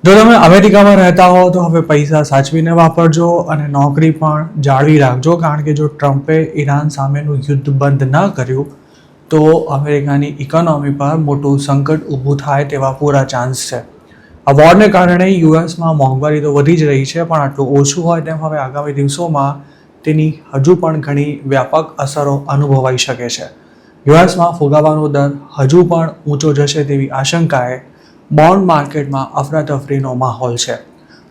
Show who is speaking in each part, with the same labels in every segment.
Speaker 1: જો તમે અમેરિકામાં રહેતા હો તો હવે પૈસા સાચવીને વાપરજો અને નોકરી પણ જાળવી રાખજો, કારણ કે જો ટ્રમ્પે ઈરાન સામેનું યુદ્ધ બંધ ન કર્યું તો અમેરિકાની ઇકોનોમી પર મોટું સંકટ ઊભું થાય તેવા પૂરા ચાન્સ છે. આ વોરને કારણે યુએસમાં મોંઘવારી તો વધી જ રહી છે, પણ આટલું ઓછું હોય તેમ હવે આગામી દિવસોમાં તેની હજુ પણ ઘણી વ્યાપક અસરો અનુભવાઈ શકે છે. યુએસમાં ફુગાવાનો દર હજુ પણ ઊંચો જશે તેવી આશંકાએ બોન્ડ માર્કેટમાં અફરાતફરીનો માહોલ છે.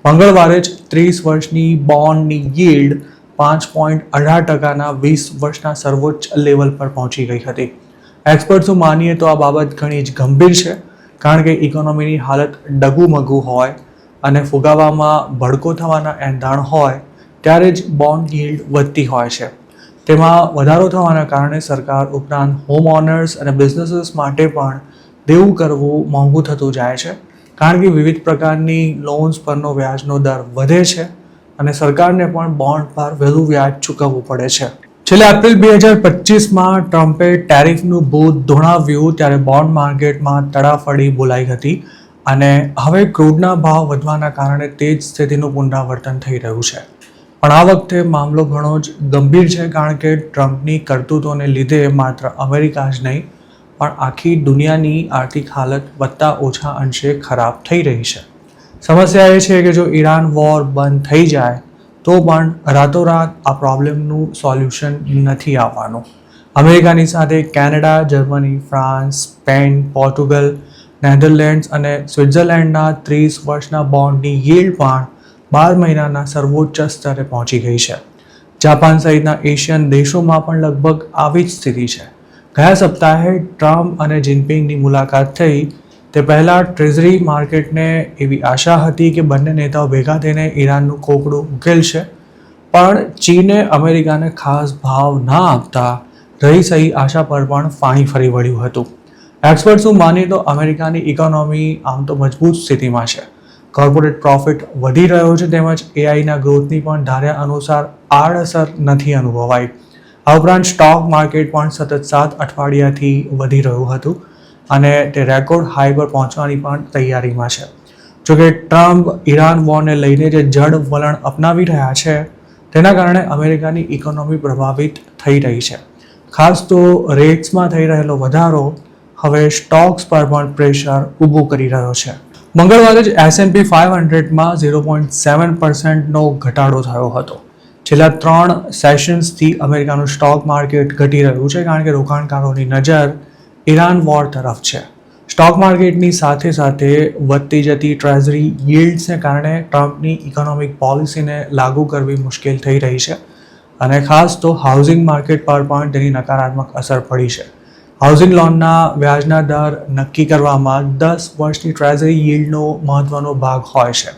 Speaker 1: મંગળવારે જ 30 વર્ષની બોન્ડની yield 5.18%ના 20 વર્ષના સર્વોચ્ચ લેવલ પર પહોંચી ગઈ હતી. એક્સપર્ટ્સનું માનીએ તો આ બાબત ઘણી જ ગંભીર છે, કારણ કે ઇકોનોમીની હાલત ડગુમગુ હોય અને ફુગાવામાં ભડકો થવાના એંધાણ હોય ત્યારે જ બોન્ડ yield વધતી હોય છે. તેમાં વધારો થવાના કારણે સરકાર ઉપરાંત હોમ ઓનર્સ અને બિઝનેસીસ માટે પણ દેવું કરવું મોંઘું થતું જાય છે, કારણ કે વિવિધ પ્રકારની લોન્સ પરનો વ્યાજનો દર વધે છે અને સરકારને પણ બોન્ડ પર વધુ વ્યાજ ચૂકવવું પડે છે. છેલ્લે એપ્રિલ 2025માં ટ્રમ્પે ટેરિફનું ભૂત ધોણાવ્યું ત્યારે બોન્ડ માર્કેટમાં તડાફડી બોલાઈ હતી અને હવે ક્રૂડના ભાવ વધવાના કારણે તે જ સ્થિતિનું પુનરાવર્તન થઈ રહ્યું છે. પણ આ વખતે મામલો ઘણો જ ગંભીર છે, કારણ કે ટ્રમ્પની કરતૂતોને લીધે માત્ર અમેરિકા જ નહીં પણ આખી દુનિયાની આર્થિક હાલત વત્તા ઓછા અંશે ખરાબ થઈ રહી છે. સમસ્યા એ છે કે જો ઈરાન વોર બંધ થઈ જાય તો પણ રાતોરાત આ પ્રોબ્લેમનું સોલ્યુશન નથી આવવાનું. અમેરિકાની સાથે Canada, Germany, France, Spain, Portugal, Netherlands અને સ્વિટ્ઝરલેન્ડના 30 વર્ષના બોન્ડની yield પણ 12 મહિનાના સર્વોચ્ચ સ્તરે પહોંચી ગઈ છે. જાપાન સહિતના એશિયન દેશોમાં પણ લગભગ આવી જ સ્થિતિ છે. ગયા સપ્તાહે ટ્રમ્પ અને જિનપિંગની મુલાકાત થઈ તે પહેલાં ટ્રેઝરી માર્કેટને એવી આશા હતી કે બંને નેતાઓ ભેગા થઈને ઈરાનનું કોકડું ઉકેલશે, પણ ચીને અમેરિકાને ખાસ ભાવ ના આપતા રહી સહી આશા પર પણ પાણી ફરી વળ્યું હતું. એક્સપર્ટ્સનું માનીએ તો અમેરિકાની ઇકોનોમી આમ તો મજબૂત સ્થિતિમાં છે. કોર્પોરેટ પ્રોફિટ વધી રહ્યો છે, તેમજ એઆઈના ગ્રોથની પણ ધાર્યા અનુસાર આડઅસર નથી અનુભવાઈ. આ ઉપરાંત સ્ટોક માર્કેટ પણ સતત 7 અઠવાડિયાથી વધી રહ્યું હતું અને તે રેકોર્ડ હાઈ પર પહોંચવાની પણ તૈયારીમાં છે. જોકે ટ્રમ્પ ઈરાન વોરને લઈને જે જડ વલણ અપનાવી રહ્યા છે તેના કારણે અમેરિકાની ઇકોનોમી પ્રભાવિત થઈ રહી છે. ખાસ તો રેટ્સમાં થઈ રહેલો વધારો હવે સ્ટોક્સ પર પણ પ્રેશર ઊભું કરી રહ્યો છે. મંગળવારે જ S&P 500માં 0.7%નો ઘટાડો થયો હતો. છેલ્લા 3 સેશન્સથી અમેરિકાનું સ્ટોક માર્કેટ ઘટી રહ્યું છે, કારણ કે રોકાણકારોની નજર ઈરાન વોર તરફ છે. સ્ટોક માર્કેટની સાથે સાથે વધતી જતી ટ્રેઝરી yieldsને કારણે ટ્રમ્પની ઇકોનોમિક પોલિસીને લાગુ કરવી મુશ્કેલ થઈ રહી છે અને ખાસ તો હાઉસિંગ માર્કેટ પર પણ તેની નકારાત્મક અસર પડી છે. હાઉસિંગ લોનના વ્યાજના દર નક્કી કરવામાં 10 વર્ષની ટ્રેઝરી yieldનો મહત્વનો ભાગ હોય છે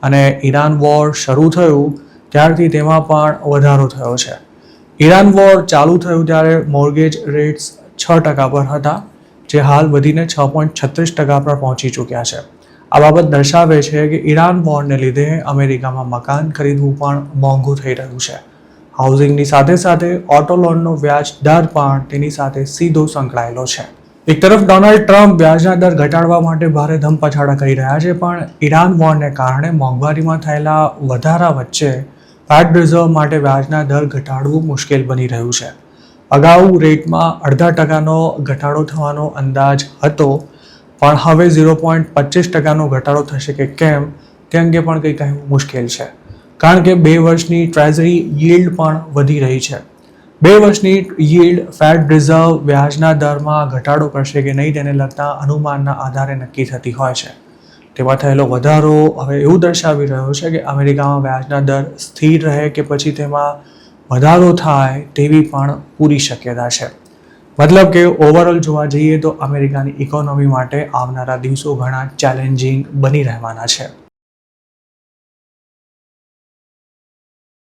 Speaker 1: અને ઈરાન વોર શરૂ થયું ત્યારથી તેમાં પણ વધારો થયો છે. ઈરાન વોર ચાલુ થયું ત્યારે મોર્ગેજ રેટ્સ 6% પર હતા, જે હાલ વધીને 6.36% પર પહોંચી ચૂક્યા છે. આ બાબત દર્શાવે છે કે ઈરાન વોરને લીધે અમેરિકામાં મકાન ખરીદવું પણ મોંઘું થઈ રહ્યું છે. હાઉસિંગની સાથે સાથે ઓટો લોનનો વ્યાજ દર પણ તેની સાથે સીધો સંકળાયેલો છે. એક તરફ ડોનાલ્ડ ટ્રમ્પ વ્યાજના દર ઘટાડવા માટે ભારે ધમપછાડા કરી રહ્યા છે, પણ ઈરાન વોરને કારણે મોંઘવારીમાં થયેલા વધારા વચ્ચે ફેડ રિઝર્વ માટે વ્યાજના દર ઘટાડવું મુશ્કેલ બની રહ્યું છે. અગાઉ રેટમાં 0.5%નો ઘટાડો થવાનો અંદાજ હતો, પણ હવે 0.25%નો ઘટાડો થશે કે કેમ તે અંગે પણ કંઈ કહેવું મુશ્કેલ છે, કારણ કે 2 વર્ષની ટ્રેઝરી yield પણ વધી રહી છે. 2 વર્ષની yield ફેડ રિઝર્વ વ્યાજના દરમાં ઘટાડો કરશે કે નહીં તેને લગતા અનુમાનના આધારે નક્કી થતી હોય છે. તેમાં થયેલો વધારો હવે એવું દર્શાવી રહ્યો છે કે અમેરિકામાં વ્યાજના દર સ્થિર રહે કે પછી તેમાં વધારો થાય તેવી પણ પૂરી શક્યતા છે. મતલબ કે ઓવરઓલ જોવા જઈએ તો અમેરિકાની ઇકોનોમી માટે આવનારા દિવસો ઘણા ચેલેન્જિંગ બની રહેવાના છે.